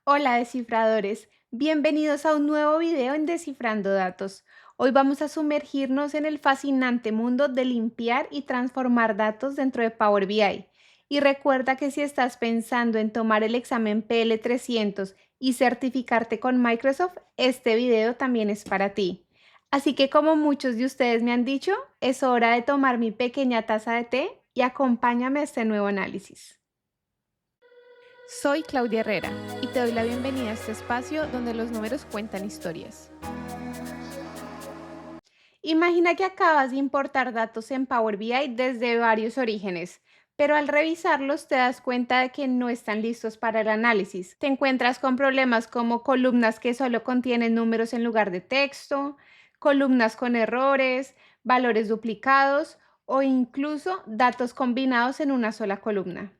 Hola descifradores, bienvenidos a un nuevo video en Descifrando Datos. Hoy vamos a sumergirnos en el fascinante mundo de limpiar y transformar datos dentro de Power BI. Y recuerda que si estás pensando en tomar el examen PL300 y certificarte con Microsoft, este video también es para ti. Así que como muchos de ustedes me han dicho, es hora de tomar mi pequeña taza de té y acompáñame a este nuevo análisis. Soy Claudia Herrera y te doy la bienvenida a este espacio donde los números cuentan historias. Imagina que acabas de importar datos en Power BI desde varios orígenes, pero al revisarlos te das cuenta de que no están listos para el análisis. Te encuentras con problemas como columnas que solo contienen números en lugar de texto, columnas con errores, valores duplicados o incluso datos combinados en una sola columna.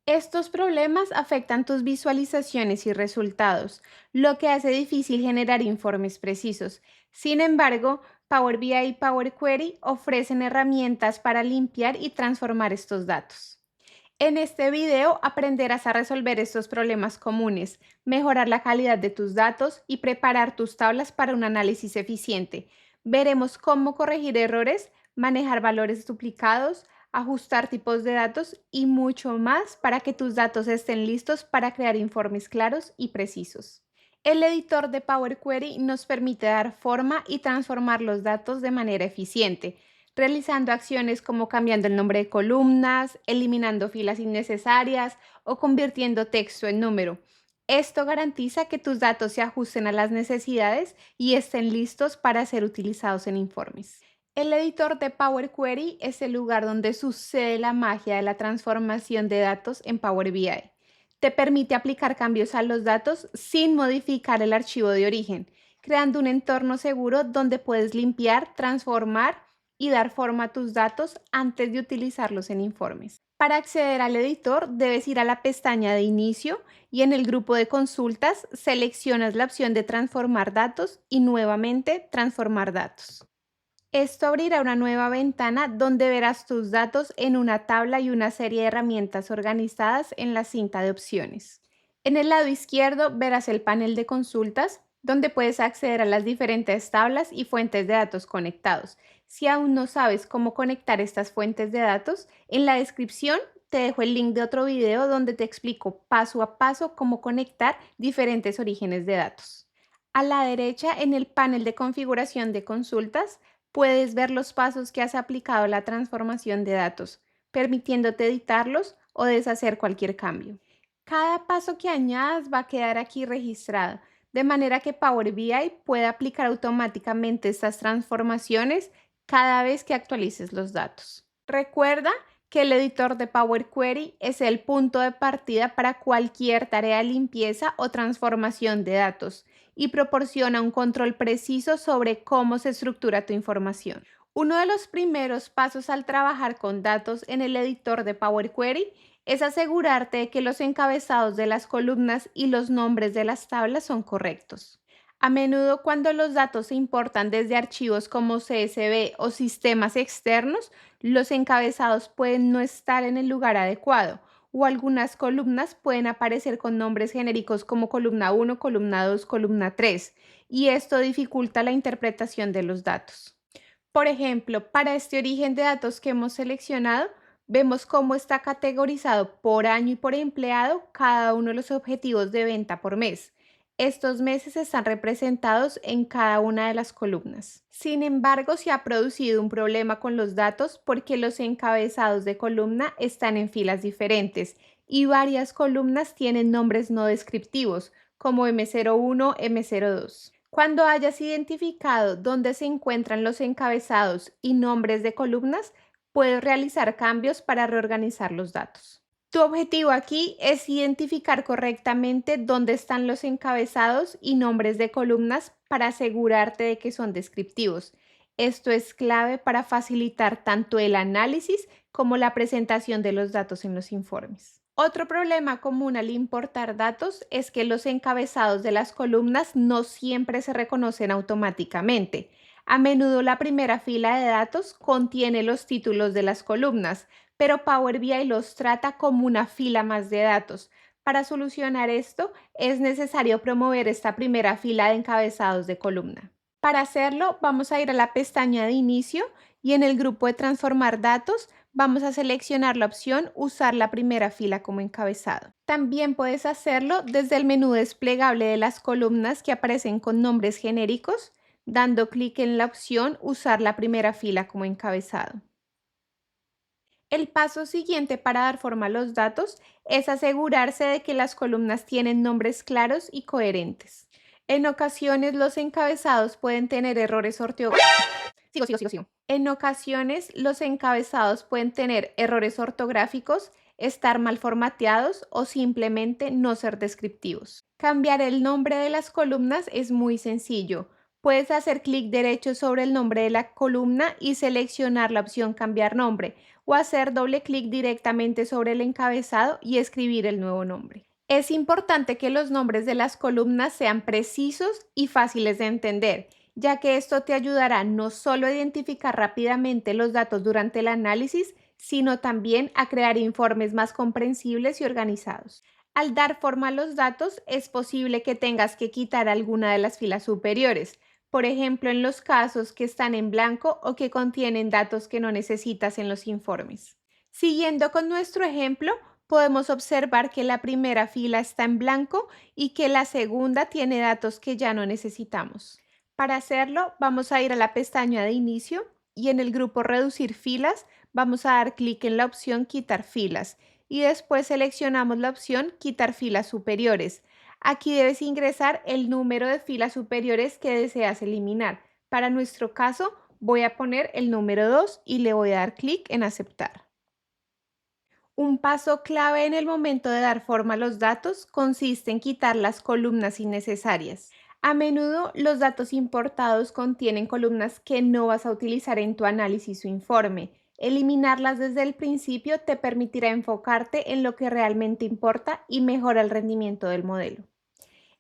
Estos problemas afectan tus visualizaciones y resultados, lo que hace difícil generar informes precisos. Sin embargo, Power BI y Power Query ofrecen herramientas para limpiar y transformar estos datos. En este video aprenderás a resolver estos problemas comunes, mejorar la calidad de tus datos y preparar tus tablas para un análisis eficiente. Veremos cómo corregir errores, manejar valores duplicados, ajustar tipos de datos y mucho más para que tus datos estén listos para crear informes claros y precisos. El editor de Power Query nos permite dar forma y transformar los datos de manera eficiente, realizando acciones como cambiando el nombre de columnas, eliminando filas innecesarias o convirtiendo texto en número. Esto garantiza que tus datos se ajusten a las necesidades y estén listos para ser utilizados en informes. El editor de Power Query es el lugar donde sucede la magia de la transformación de datos en Power BI. Te permite aplicar cambios a los datos sin modificar el archivo de origen, creando un entorno seguro donde puedes limpiar, transformar y dar forma a tus datos antes de utilizarlos en informes. Para acceder al editor, debes ir a la pestaña de inicio y en el grupo de consultas seleccionas la opción de transformar datos y nuevamente transformar datos. Esto abrirá una nueva ventana donde verás tus datos en una tabla y una serie de herramientas organizadas en la cinta de opciones. En el lado izquierdo verás el panel de consultas, donde puedes acceder a las diferentes tablas y fuentes de datos conectados. Si aún no sabes cómo conectar estas fuentes de datos, en la descripción te dejo el link de otro video donde te explico paso a paso cómo conectar diferentes orígenes de datos. A la derecha, en el panel de configuración de consultas, puedes ver los pasos que has aplicado a la transformación de datos, permitiéndote editarlos o deshacer cualquier cambio. Cada paso que añadas va a quedar aquí registrado, de manera que Power BI puede aplicar automáticamente estas transformaciones cada vez que actualices los datos. Recuerda que el editor de Power Query es el punto de partida para cualquier tarea de limpieza o transformación de datos y proporciona un control preciso sobre cómo se estructura tu información. Uno de los primeros pasos al trabajar con datos en el editor de Power Query es asegurarte de que los encabezados de las columnas y los nombres de las tablas son correctos. A menudo, cuando los datos se importan desde archivos como CSV o sistemas externos, los encabezados pueden no estar en el lugar adecuado o algunas columnas pueden aparecer con nombres genéricos como columna 1, columna 2, columna 3, y esto dificulta la interpretación de los datos. Por ejemplo, para este origen de datos que hemos seleccionado, vemos cómo está categorizado por año y por empleado cada uno de los objetivos de venta por mes. Estos meses están representados en cada una de las columnas. Sin embargo, se ha producido un problema con los datos porque los encabezados de columna están en filas diferentes y varias columnas tienen nombres no descriptivos, como M01, M02. Cuando hayas identificado dónde se encuentran los encabezados y nombres de columnas, puedes realizar cambios para reorganizar los datos. Tu objetivo aquí es identificar correctamente dónde están los encabezados y nombres de columnas para asegurarte de que son descriptivos. Esto es clave para facilitar tanto el análisis como la presentación de los datos en los informes. Otro problema común al importar datos es que los encabezados de las columnas no siempre se reconocen automáticamente. A menudo la primera fila de datos contiene los títulos de las columnas, pero Power BI los trata como una fila más de datos Para solucionar esto, es necesario promover esta primera fila de encabezados de columna. Para hacerlo, vamos a ir a la pestaña de inicio y en el grupo de transformar datos vamos a seleccionar la opción Usar la primera fila como encabezado. También puedes hacerlo desde el menú desplegable de las columnas que aparecen con nombres genéricos, dando clic en la opción Usar la primera fila como encabezado. El paso siguiente para dar forma a los datos es asegurarse de que las columnas tienen nombres claros y coherentes. En ocasiones los encabezados pueden tener errores ortográficos. En ocasiones los encabezados pueden tener errores ortográficos, estar mal formateados o simplemente no ser descriptivos. Cambiar el nombre de las columnas es muy sencillo. Puedes hacer clic derecho sobre el nombre de la columna y seleccionar la opción Cambiar nombre o hacer doble clic directamente sobre el encabezado y escribir el nuevo nombre. Es importante que los nombres de las columnas sean precisos y fáciles de entender, ya que esto te ayudará no solo a identificar rápidamente los datos durante el análisis, sino también a crear informes más comprensibles y organizados. Al dar forma a los datos, es posible que tengas que quitar alguna de las filas superiores, por ejemplo, en los casos que están en blanco o que contienen datos que no necesitas en los informes. Siguiendo con nuestro ejemplo, podemos observar que la primera fila está en blanco y que la segunda tiene datos que ya no necesitamos. Para hacerlo, vamos a ir a la pestaña de inicio y en el grupo Reducir filas vamos a dar clic en la opción Quitar filas y después seleccionamos la opción Quitar filas superiores. Aquí debes ingresar el número de filas superiores que deseas eliminar. Para nuestro caso, voy a poner el número 2 y le voy a dar clic en Aceptar. Un paso clave en el momento de dar forma a los datos consiste en quitar las columnas innecesarias. A menudo los datos importados contienen columnas que no vas a utilizar en tu análisis o informe. Eliminarlas desde el principio te permitirá enfocarte en lo que realmente importa y mejora el rendimiento del modelo.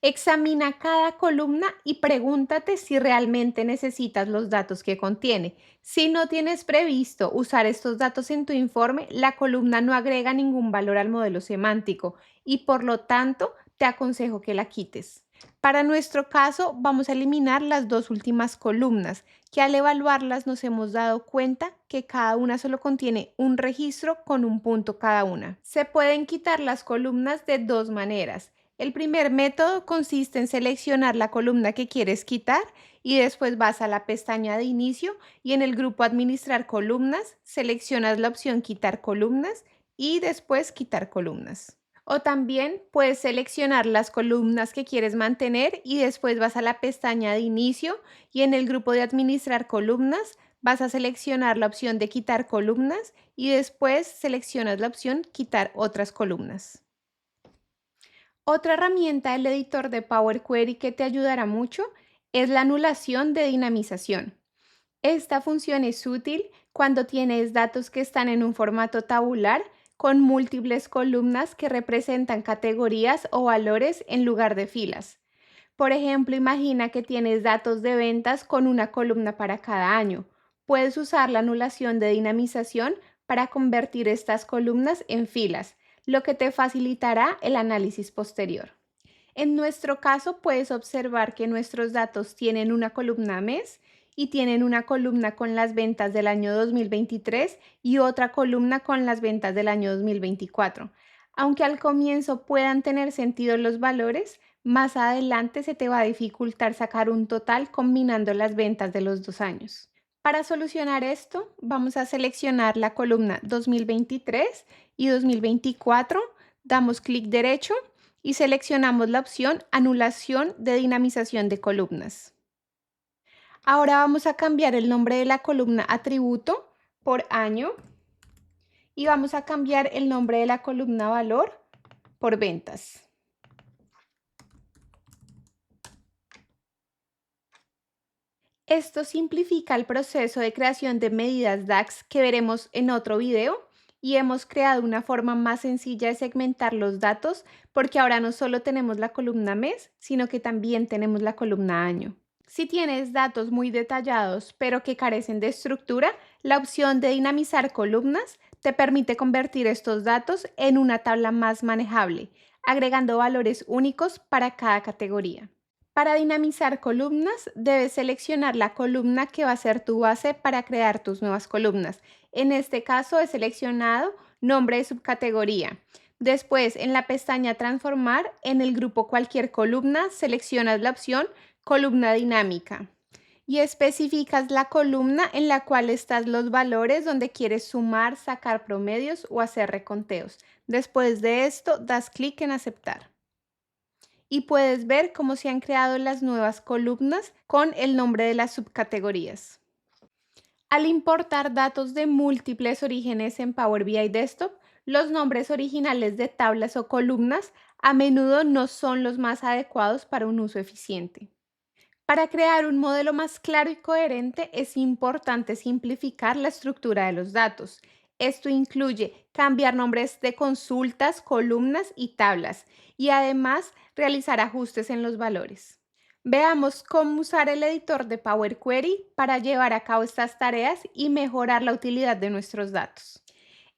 Examina cada columna y pregúntate si realmente necesitas los datos que contiene. Si no tienes previsto usar estos datos en tu informe, la columna no agrega ningún valor al modelo semántico y por lo tanto te aconsejo que la quites. Para nuestro caso, vamos a eliminar las dos últimas columnas, que al evaluarlas nos hemos dado cuenta que cada una solo contiene un registro con un punto cada una. Se pueden quitar las columnas de dos maneras. El primer método consiste en seleccionar la columna que quieres quitar y después vas a la pestaña de inicio y en el grupo Administrar columnas seleccionas la opción Quitar columnas y después Quitar columnas. O también puedes seleccionar las columnas que quieres mantener y después vas a la pestaña de inicio y en el grupo de Administrar columnas vas a seleccionar la opción de Quitar columnas y después seleccionas la opción Quitar otras columnas. Otra herramienta del editor de Power Query que te ayudará mucho es la anulación de dinamización. Esta función es útil cuando tienes datos que están en un formato tabular con múltiples columnas que representan categorías o valores en lugar de filas. Por ejemplo, imagina que tienes datos de ventas con una columna para cada año. Puedes usar la anulación de dinamización para convertir estas columnas en filas, lo que te facilitará el análisis posterior. En nuestro caso, puedes observar que nuestros datos tienen una columna mes y tienen una columna con las ventas del año 2023 y otra columna con las ventas del año 2024. Aunque al comienzo puedan tener sentido los valores, más adelante se te va a dificultar sacar un total combinando las ventas de los 2 años. Para solucionar esto, vamos a seleccionar la columna 2023 y 2024, damos clic derecho y seleccionamos la opción Anulación de dinamización de columnas. Ahora vamos a cambiar el nombre de la columna Atributo por Año y vamos a cambiar el nombre de la columna Valor por Ventas. Esto simplifica el proceso de creación de medidas DAX que veremos en otro video y hemos creado una forma más sencilla de segmentar los datos porque ahora no solo tenemos la columna mes, sino que también tenemos la columna año. Si tienes datos muy detallados pero que carecen de estructura, la opción de dinamizar columnas te permite convertir estos datos en una tabla más manejable. agregando valores únicos para cada categoría. Para dinamizar columnas, debes seleccionar la columna que va a ser tu base para crear tus nuevas columnas. En este caso he seleccionado nombre de subcategoría. Después, en la pestaña Transformar, en el grupo Cualquier columna, seleccionas la opción Columna dinámica y especificas la columna en la cual están los valores donde quieres sumar, sacar promedios o hacer reconteos. Después de esto, das clic en Aceptar y puedes ver cómo se han creado las nuevas columnas con el nombre de las subcategorías. Al importar datos de múltiples orígenes en Power BI Desktop, los nombres originales de tablas o columnas a menudo no son los más adecuados para un uso eficiente. Para crear un modelo más claro y coherente es importante simplificar la estructura de los datos. Esto incluye cambiar nombres de consultas, columnas y tablas y además realizar ajustes en los valores. Veamos cómo usar el editor de Power Query para llevar a cabo estas tareas y mejorar la utilidad de nuestros datos.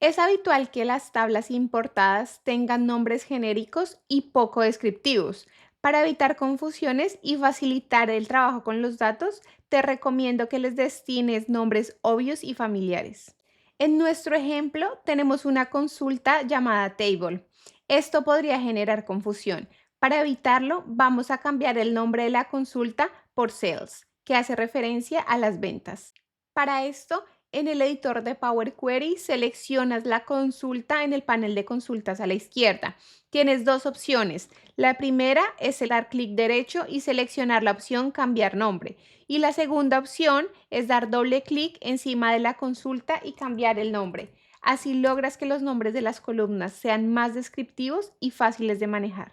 Es habitual que las tablas importadas tengan nombres genéricos y poco descriptivos. Para evitar confusiones y facilitar el trabajo con los datos, te recomiendo que les destines nombres obvios y familiares. En nuestro ejemplo, tenemos una consulta llamada Table. Esto podría generar confusión. Para evitarlo, vamos a cambiar el nombre de la consulta por Sales, que hace referencia a las ventas. Para esto, en el editor de Power Query seleccionas la consulta en el panel de consultas a la izquierda. Tienes dos opciones. La primera es dar clic derecho y seleccionar la opción Cambiar nombre. Y la segunda opción es dar doble clic encima de la consulta y cambiar el nombre. Así logras que los nombres de las columnas sean más descriptivos y fáciles de manejar.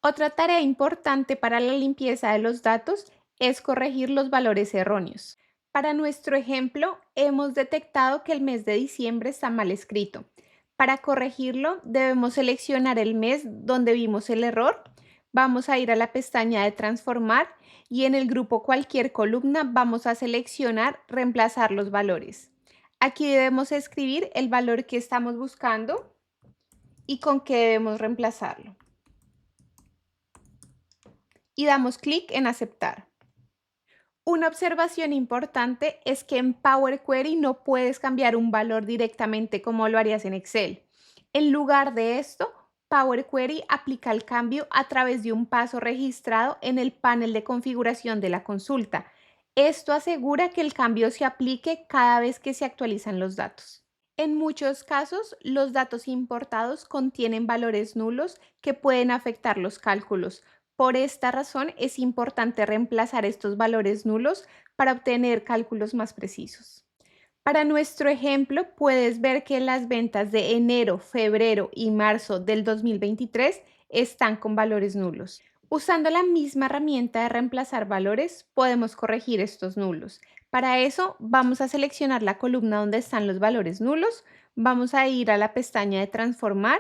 Otra tarea importante para la limpieza de los datos es corregir los valores erróneos. Para nuestro ejemplo, hemos detectado que el mes de diciembre está mal escrito. Para corregirlo, debemos seleccionar el mes donde vimos el error. Vamos a ir a la pestaña de Transformar y en el grupo Cualquier columna vamos a seleccionar Reemplazar los valores. Aquí debemos escribir el valor que estamos buscando y con qué debemos reemplazarlo. Y damos clic en Aceptar. Una observación importante es que en Power Query no puedes cambiar un valor directamente como lo harías en Excel. En lugar de esto, Power Query aplica el cambio a través de un paso registrado en el panel de configuración de la consulta. Esto asegura que el cambio se aplique cada vez que se actualizan los datos. En muchos casos, los datos importados contienen valores nulos que pueden afectar los cálculos. Por esta razón, es importante reemplazar estos valores nulos para obtener cálculos más precisos. Para nuestro ejemplo, puedes ver que las ventas de enero, febrero y marzo del 2023 están con valores nulos. Usando la misma herramienta de reemplazar valores, podemos corregir estos nulos. Para eso, vamos a seleccionar la columna donde están los valores nulos, vamos a ir a la pestaña de Transformar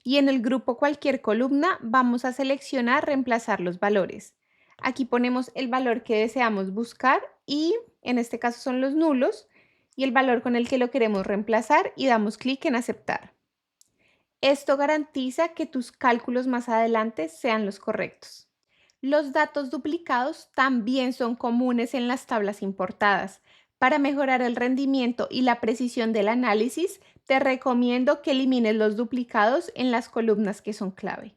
y en el grupo Cualquier columna vamos a seleccionar Reemplazar los valores. Aquí ponemos el valor que deseamos buscar y en este caso son los nulos y el valor con el que lo queremos reemplazar y damos clic en Aceptar. Esto garantiza que tus cálculos más adelante sean los correctos. Los datos duplicados también son comunes en las tablas importadas. Para mejorar el rendimiento y la precisión del análisis, te recomiendo que elimines los duplicados en las columnas que son clave.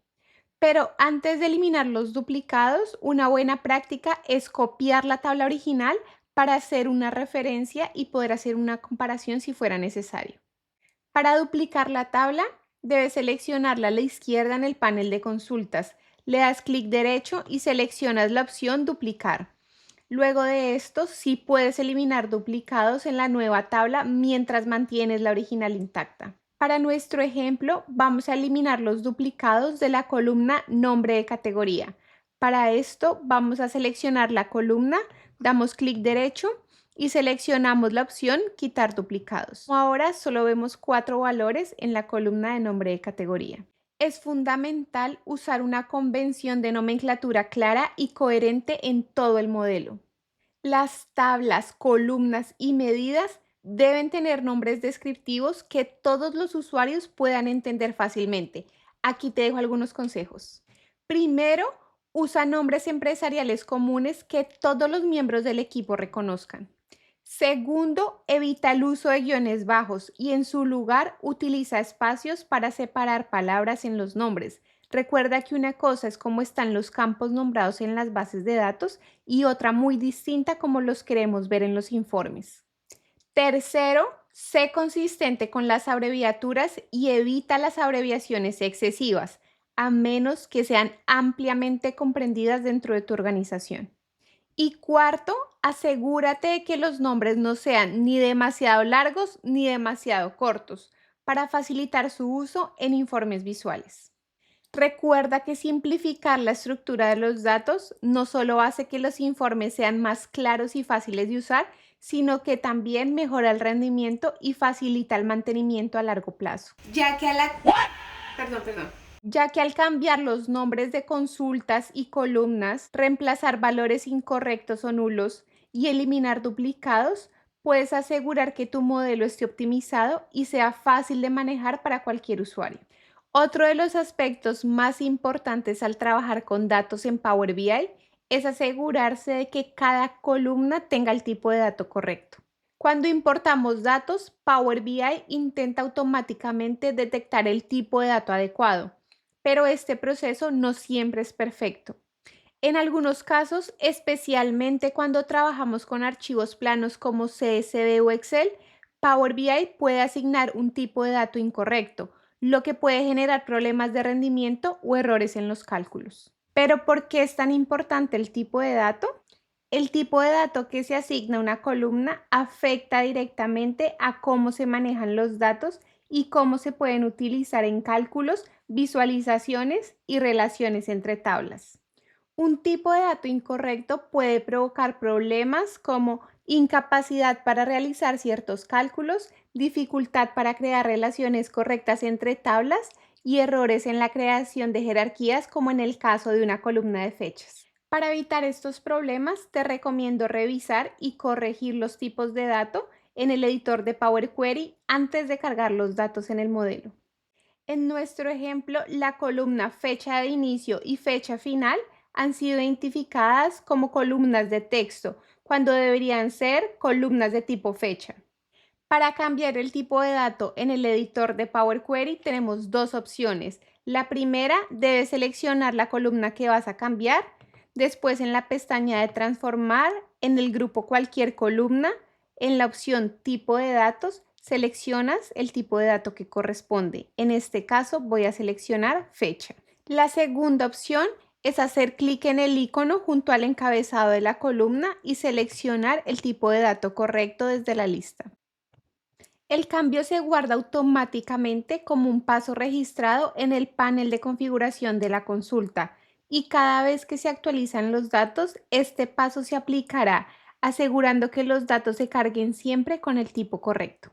Pero antes de eliminar los duplicados, una buena práctica es copiar la tabla original para hacer una referencia y poder hacer una comparación si fuera necesario. Para duplicar la tabla, debes seleccionarla a la izquierda en el panel de consultas. Le das clic derecho y seleccionas la opción Duplicar. Luego de esto, sí puedes eliminar duplicados en la nueva tabla mientras mantienes la original intacta. Para nuestro ejemplo, vamos a eliminar los duplicados de la columna Nombre de categoría. Para esto, vamos a seleccionar la columna, damos clic derecho y seleccionamos la opción Quitar duplicados. Ahora solo vemos 4 valores en la columna de Nombre de categoría. Es fundamental usar una convención de nomenclatura clara y coherente en todo el modelo. Las tablas, columnas y medidas deben tener nombres descriptivos que todos los usuarios puedan entender fácilmente. Aquí te dejo algunos consejos. Primero, usa nombres empresariales comunes que todos los miembros del equipo reconozcan. Segundo, evita el uso de guiones bajos y en su lugar utiliza espacios para separar palabras en los nombres. Recuerda que una cosa es cómo están los campos nombrados en las bases de datos y otra muy distinta como los queremos ver en los informes. Tercero, sé consistente con las abreviaturas y evita las abreviaciones excesivas, a menos que sean ampliamente comprendidas dentro de tu organización. Y cuarto, asegúrate de que los nombres no sean ni demasiado largos ni demasiado cortos para facilitar su uso en informes visuales. Recuerda que simplificar la estructura de los datos no solo hace que los informes sean más claros y fáciles de usar, sino que también mejora el rendimiento y facilita el mantenimiento a largo plazo. Ya que al cambiar los nombres de consultas y columnas, reemplazar valores incorrectos o nulos y eliminar duplicados, puedes asegurar que tu modelo esté optimizado y sea fácil de manejar para cualquier usuario. Otro de los aspectos más importantes al trabajar con datos en Power BI es asegurarse de que cada columna tenga el tipo de dato correcto. Cuando importamos datos, Power BI intenta automáticamente detectar el tipo de dato adecuado, pero este proceso no siempre es perfecto. En algunos casos, especialmente cuando trabajamos con archivos planos como CSV o Excel, Power BI puede asignar un tipo de dato incorrecto, lo que puede generar problemas de rendimiento o errores en los cálculos. Pero ¿por qué es tan importante el tipo de dato? El tipo de dato que se asigna a una columna afecta directamente a cómo se manejan los datos y cómo se pueden utilizar en cálculos, visualizaciones y relaciones entre tablas. Un tipo de dato incorrecto puede provocar problemas como incapacidad para realizar ciertos cálculos, dificultad para crear relaciones correctas entre tablas y errores en la creación de jerarquías, como en el caso de una columna de fechas. Para evitar estos problemas, te recomiendo revisar y corregir los tipos de dato en el editor de Power Query antes de cargar los datos en el modelo. En nuestro ejemplo, la columna fecha de inicio y fecha final han sido identificadas como columnas de texto, cuando deberían ser columnas de tipo fecha. Para cambiar el tipo de dato en el editor de Power Query tenemos dos opciones. La primera, debes seleccionar la columna que vas a cambiar. Después, en la pestaña de transformar, en el grupo cualquier columna, en la opción tipo de datos, seleccionas el tipo de dato que corresponde. En este caso voy a seleccionar fecha. La segunda opción es hacer clic en el icono junto al encabezado de la columna y seleccionar el tipo de dato correcto desde la lista. El cambio se guarda automáticamente como un paso registrado en el panel de configuración de la consulta y cada vez que se actualizan los datos, este paso se aplicará, asegurando que los datos se carguen siempre con el tipo correcto.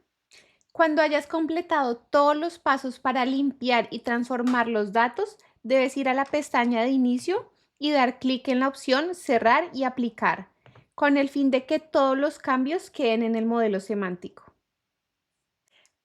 Cuando hayas completado todos los pasos para limpiar y transformar los datos, debes ir a la pestaña de inicio y dar clic en la opción Cerrar y aplicar, con el fin de que todos los cambios queden en el modelo semántico.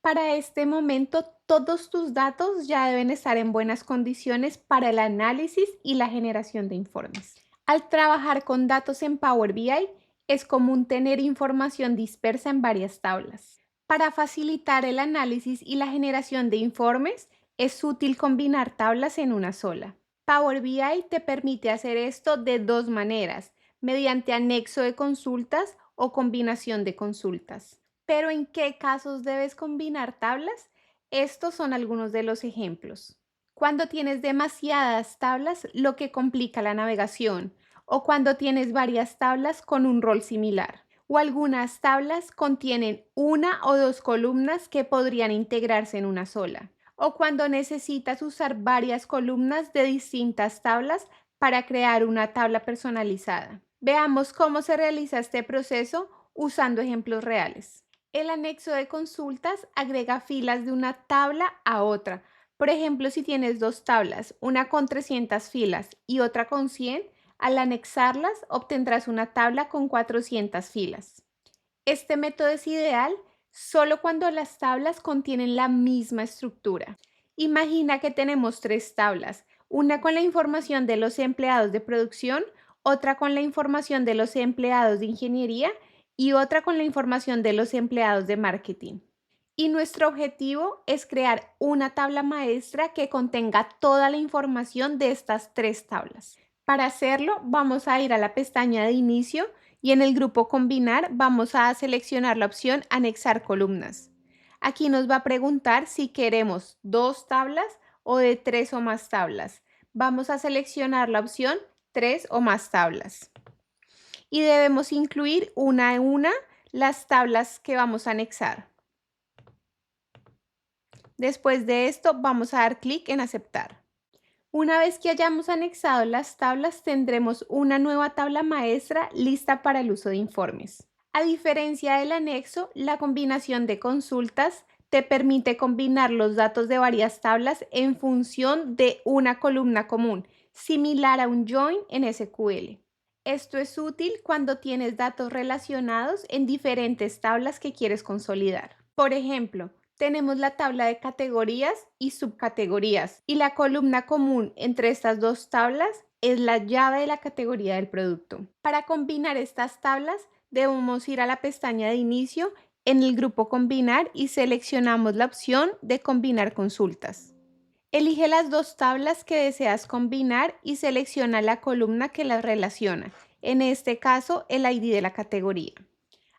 Para este momento, todos tus datos ya deben estar en buenas condiciones para el análisis y la generación de informes. Al trabajar con datos en Power BI, es común tener información dispersa en varias tablas. Para facilitar el análisis y la generación de informes, es útil combinar tablas en una sola. Power BI te permite hacer esto de dos maneras, mediante anexo de consultas o combinación de consultas. Pero ¿en qué casos debes combinar tablas? Estos son algunos de los ejemplos. Cuando tienes demasiadas tablas, lo que complica la navegación, o cuando tienes varias tablas con un rol similar, o algunas tablas contienen una o dos columnas que podrían integrarse en una sola, o cuando necesitas usar varias columnas de distintas tablas para crear una tabla personalizada. Veamos cómo se realiza este proceso usando ejemplos reales. El anexo de consultas agrega filas de una tabla a otra. Por ejemplo, si tienes dos tablas, una con 300 filas y otra con 100, al anexarlas obtendrás una tabla con 400 filas. Este método es ideal solo cuando las tablas contienen la misma estructura. Imagina que tenemos tres tablas, una con la información de los empleados de producción, otra con la información de los empleados de ingeniería y otra con la información de los empleados de marketing. Y nuestro objetivo es crear una tabla maestra que contenga toda la información de estas tres tablas. Para hacerlo, vamos a ir a la pestaña de inicio y en el grupo combinar vamos a seleccionar la opción anexar columnas. Aquí nos va a preguntar si queremos dos tablas o de tres o más tablas. Vamos a seleccionar la opción tres o más tablas. Y debemos incluir una a una las tablas que vamos a anexar. Después de esto, vamos a dar clic en aceptar. Una vez que hayamos anexado las tablas, tendremos una nueva tabla maestra lista para el uso de informes. A diferencia del anexo, la combinación de consultas te permite combinar los datos de varias tablas en función de una columna común, similar a un join en SQL. Esto es útil cuando tienes datos relacionados en diferentes tablas que quieres consolidar. Por ejemplo, tenemos la tabla de categorías y subcategorías y la columna común entre estas dos tablas es la llave de la categoría del producto. Para combinar estas tablas debemos ir a la pestaña de inicio en el grupo combinar y seleccionamos la opción de combinar consultas. Elige las dos tablas que deseas combinar y selecciona la columna que las relaciona, en este caso el ID de la categoría.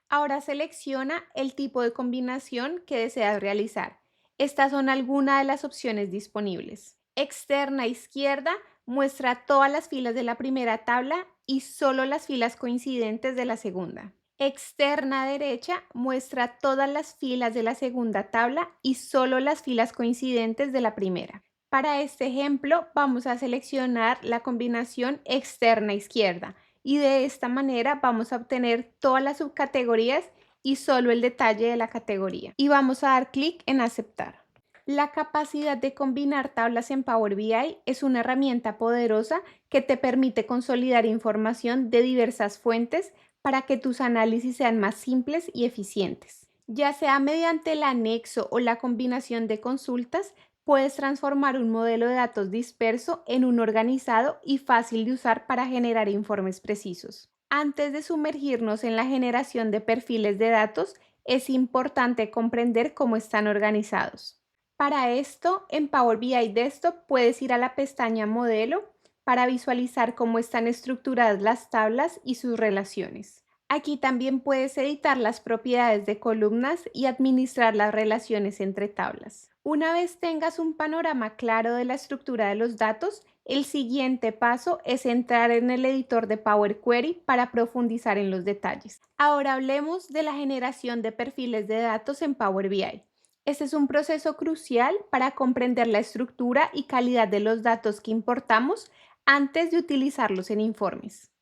Ahora selecciona el tipo de combinación que deseas realizar. Estas son algunas de las opciones disponibles. Externa izquierda muestra todas las filas de la primera tabla y solo las filas coincidentes de la segunda. Externa derecha muestra todas las filas de la segunda tabla y solo las filas coincidentes de la primera. Para este ejemplo vamos a seleccionar la combinación externa izquierda y de esta manera vamos a obtener todas las subcategorías y solo el detalle de la categoría. Y vamos a dar clic en aceptar. La capacidad de combinar tablas en Power BI es una herramienta poderosa que te permite consolidar información de diversas fuentes para que tus análisis sean más simples y eficientes. Ya sea mediante el anexo o la combinación de consultas, puedes transformar un modelo de datos disperso en uno organizado y fácil de usar para generar informes precisos. Antes de sumergirnos en la generación de perfiles de datos, es importante comprender cómo están organizados. Para esto, en Power BI Desktop puedes ir a la pestaña Modelo para visualizar cómo están estructuradas las tablas y sus relaciones. Aquí también puedes editar las propiedades de columnas y administrar las relaciones entre tablas. Una vez tengas un panorama claro de la estructura de los datos, el siguiente paso es entrar en el editor de Power Query para profundizar en los detalles. Ahora hablemos de la generación de perfiles de datos en Power BI. Este es un proceso crucial para comprender la estructura y calidad de los datos que importamos antes de utilizarlos en informes.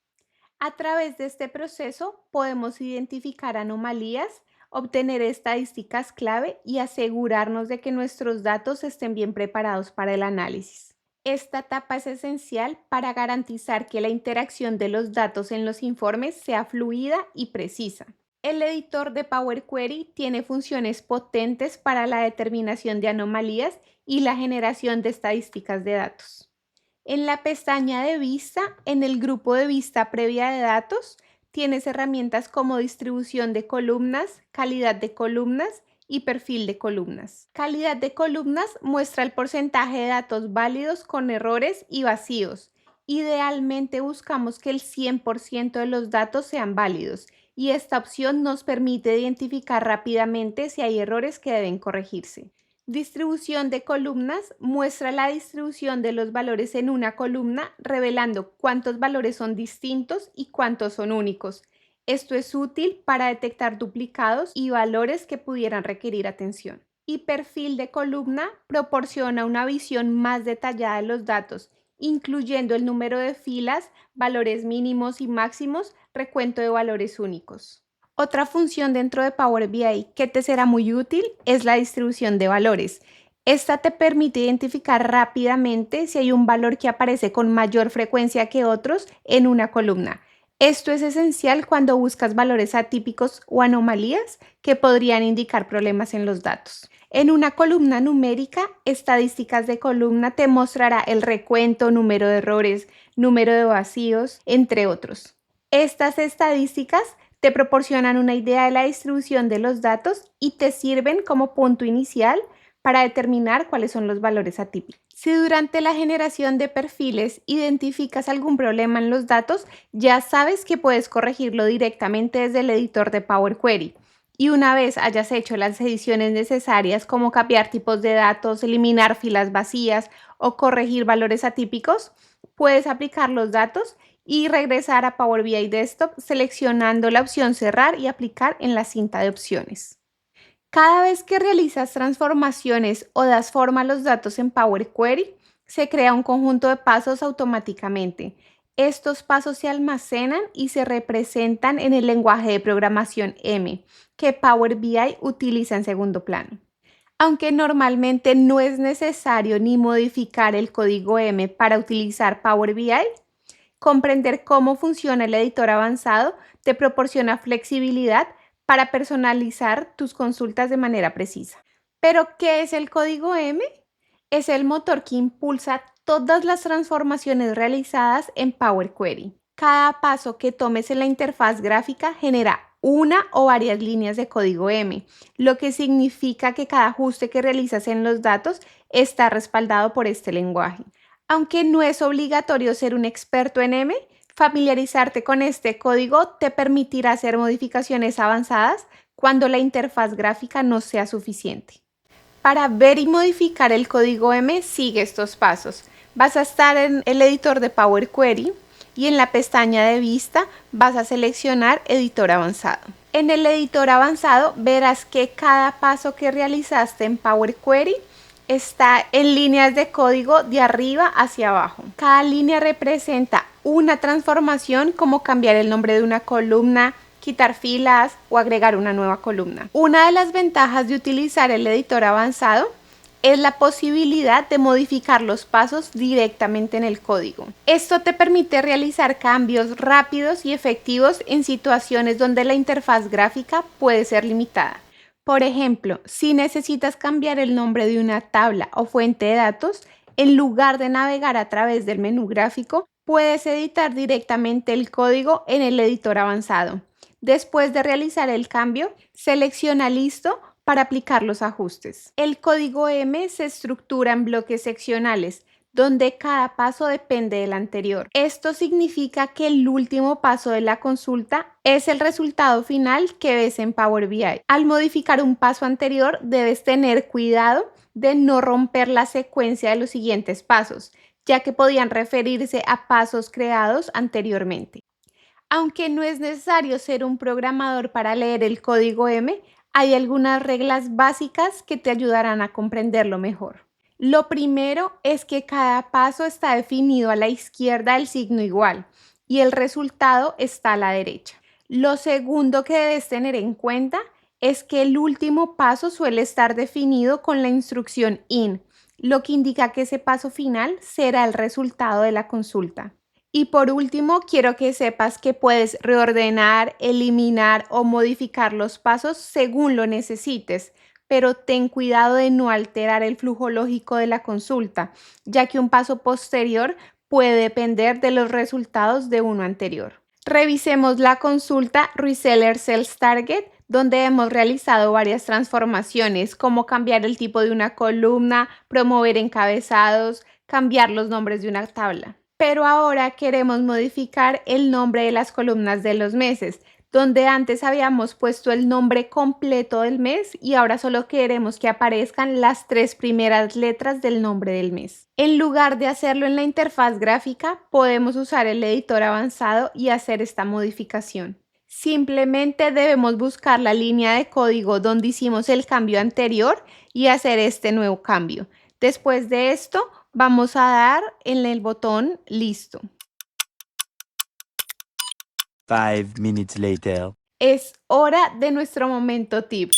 A través de este proceso podemos identificar anomalías, obtener estadísticas clave y asegurarnos de que nuestros datos estén bien preparados para el análisis. Esta etapa es esencial para garantizar que la interacción de los datos en los informes sea fluida y precisa. El editor de Power Query tiene funciones potentes para la determinación de anomalías y la generación de estadísticas de datos. En la pestaña de vista, en el grupo de vista previa de datos, tienes herramientas como distribución de columnas, calidad de columnas y perfil de columnas. Calidad de columnas muestra el porcentaje de datos válidos con errores y vacíos. Idealmente buscamos que el 100% de los datos sean válidos y esta opción nos permite identificar rápidamente si hay errores que deben corregirse. Distribución de columnas muestra la distribución de los valores en una columna, revelando cuántos valores son distintos y cuántos son únicos. Esto es útil para detectar duplicados y valores que pudieran requerir atención. Y perfil de columna proporciona una visión más detallada de los datos, incluyendo el número de filas, valores mínimos y máximos, recuento de valores únicos. Otra función dentro de Power BI que te será muy útil es la distribución de valores. Esta te permite identificar rápidamente si hay un valor que aparece con mayor frecuencia que otros en una columna. Esto es esencial cuando buscas valores atípicos o anomalías que podrían indicar problemas en los datos. En una columna numérica, estadísticas de columna te mostrará el recuento, número de errores, número de vacíos, entre otros. Estas estadísticas te proporcionan una idea de la distribución de los datos y te sirven como punto inicial para determinar cuáles son los valores atípicos. Si durante la generación de perfiles identificas algún problema en los datos, ya sabes que puedes corregirlo directamente desde el editor de Power Query. Y una vez hayas hecho las ediciones necesarias como cambiar tipos de datos, eliminar filas vacías o corregir valores atípicos, puedes aplicar los datos y regresar a Power BI Desktop seleccionando la opción Cerrar y aplicar en la cinta de opciones. Cada vez que realizas transformaciones o das forma a los datos en Power Query, se crea un conjunto de pasos automáticamente. Estos pasos se almacenan y se representan en el lenguaje de programación M, que Power BI utiliza en segundo plano. Aunque normalmente no es necesario ni modificar el código M para utilizar Power BI, comprender cómo funciona el editor avanzado te proporciona flexibilidad para personalizar tus consultas de manera precisa. ¿Pero qué es el código M? Es el motor que impulsa todas las transformaciones realizadas en Power Query. Cada paso que tomes en la interfaz gráfica genera una o varias líneas de código M, lo que significa que cada ajuste que realizas en los datos está respaldado por este lenguaje. Aunque no es obligatorio ser un experto en M, familiarizarte con este código te permitirá hacer modificaciones avanzadas cuando la interfaz gráfica no sea suficiente. Para ver y modificar el código M, sigue estos pasos. Vas a estar en el editor de Power Query y en la pestaña de vista vas a seleccionar Editor Avanzado. En el editor avanzado verás que cada paso que realizaste en Power Query está en líneas de código de arriba hacia abajo. Cada línea representa una transformación como cambiar el nombre de una columna, quitar filas o agregar una nueva columna. Una de las ventajas de utilizar el editor avanzado es la posibilidad de modificar los pasos directamente en el código. Esto te permite realizar cambios rápidos y efectivos en situaciones donde la interfaz gráfica puede ser limitada. Por ejemplo, si necesitas cambiar el nombre de una tabla o fuente de datos, en lugar de navegar a través del menú gráfico, puedes editar directamente el código en el editor avanzado. Después de realizar el cambio, selecciona Listo para aplicar los ajustes. El código M se estructura en bloques seccionales, donde cada paso depende del anterior. Esto significa que el último paso de la consulta es el resultado final que ves en Power BI. Al modificar un paso anterior, debes tener cuidado de no romper la secuencia de los siguientes pasos, ya que podían referirse a pasos creados anteriormente. Aunque no es necesario ser un programador para leer el código M, hay algunas reglas básicas que te ayudarán a comprenderlo mejor. Lo primero es que cada paso está definido a la izquierda del signo igual y el resultado está a la derecha. Lo segundo que debes tener en cuenta es que el último paso suele estar definido con la instrucción IN, lo que indica que ese paso final será el resultado de la consulta. Y por último, quiero que sepas que puedes reordenar, eliminar o modificar los pasos según lo necesites, pero ten cuidado de no alterar el flujo lógico de la consulta, ya que un paso posterior puede depender de los resultados de uno anterior. Revisemos la consulta Reseller Sales Target, donde hemos realizado varias transformaciones, como cambiar el tipo de una columna, promover encabezados, cambiar los nombres de una tabla. Pero ahora queremos modificar el nombre de las columnas de los meses, donde antes habíamos puesto el nombre completo del mes y ahora solo queremos que aparezcan las 3 primeras letras del nombre del mes. En lugar de hacerlo en la interfaz gráfica, podemos usar el editor avanzado y hacer esta modificación. Simplemente debemos buscar la línea de código donde hicimos el cambio anterior y hacer este nuevo cambio. Después de esto, vamos a dar en el botón Listo. 5 minutes later. Es hora de nuestro momento tip.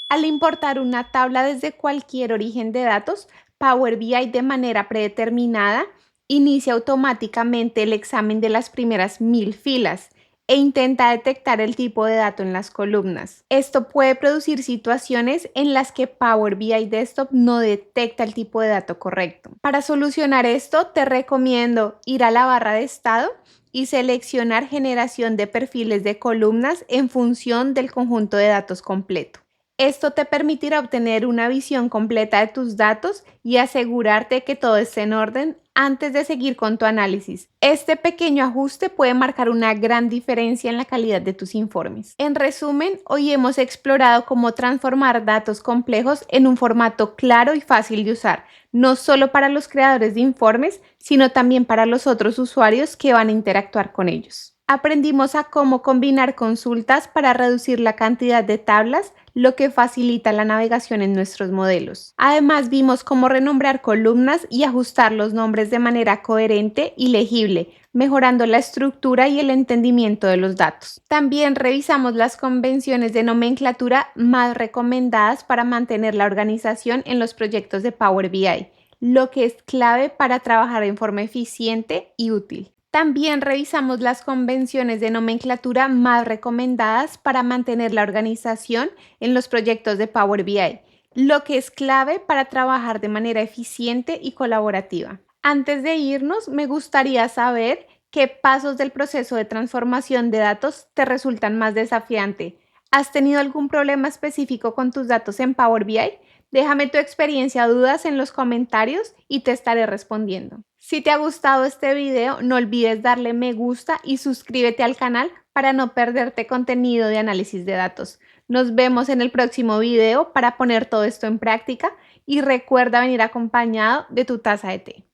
Al importar una tabla desde cualquier origen de datos, Power BI de manera predeterminada inicia automáticamente el examen de las primeras 1000 filas. e intenta detectar el tipo de dato en las columnas. Esto puede producir situaciones en las que Power BI Desktop no detecta el tipo de dato correcto. Para solucionar esto, te recomiendo ir a la barra de estado y seleccionar generación de perfiles de columnas en función del conjunto de datos completo. Esto te permitirá obtener una visión completa de tus datos y asegurarte que todo esté en orden antes de seguir con tu análisis. Este pequeño ajuste puede marcar una gran diferencia en la calidad de tus informes. En resumen, hoy hemos explorado cómo transformar datos complejos en un formato claro y fácil de usar, no solo para los creadores de informes, sino también para los otros usuarios que van a interactuar con ellos. Aprendimos a cómo combinar consultas para reducir la cantidad de tablas, lo que facilita la navegación en nuestros modelos. Además, vimos cómo renombrar columnas y ajustar los nombres de manera coherente y legible, mejorando la estructura y el entendimiento de los datos. También revisamos las convenciones de nomenclatura más recomendadas para mantener la organización en los proyectos de Power BI, lo que es clave para trabajar en forma eficiente y útil. También revisamos las convenciones de nomenclatura más recomendadas para mantener la organización en los proyectos de Power BI, lo que es clave para trabajar de manera eficiente y colaborativa. Antes de irnos, me gustaría saber qué pasos del proceso de transformación de datos te resultan más desafiante. ¿Has tenido algún problema específico con tus datos en Power BI? Déjame tu experiencia o dudas en los comentarios y te estaré respondiendo. Si te ha gustado este video, no olvides darle me gusta y suscríbete al canal para no perderte contenido de análisis de datos. Nos vemos en el próximo video para poner todo esto en práctica y recuerda venir acompañado de tu taza de té.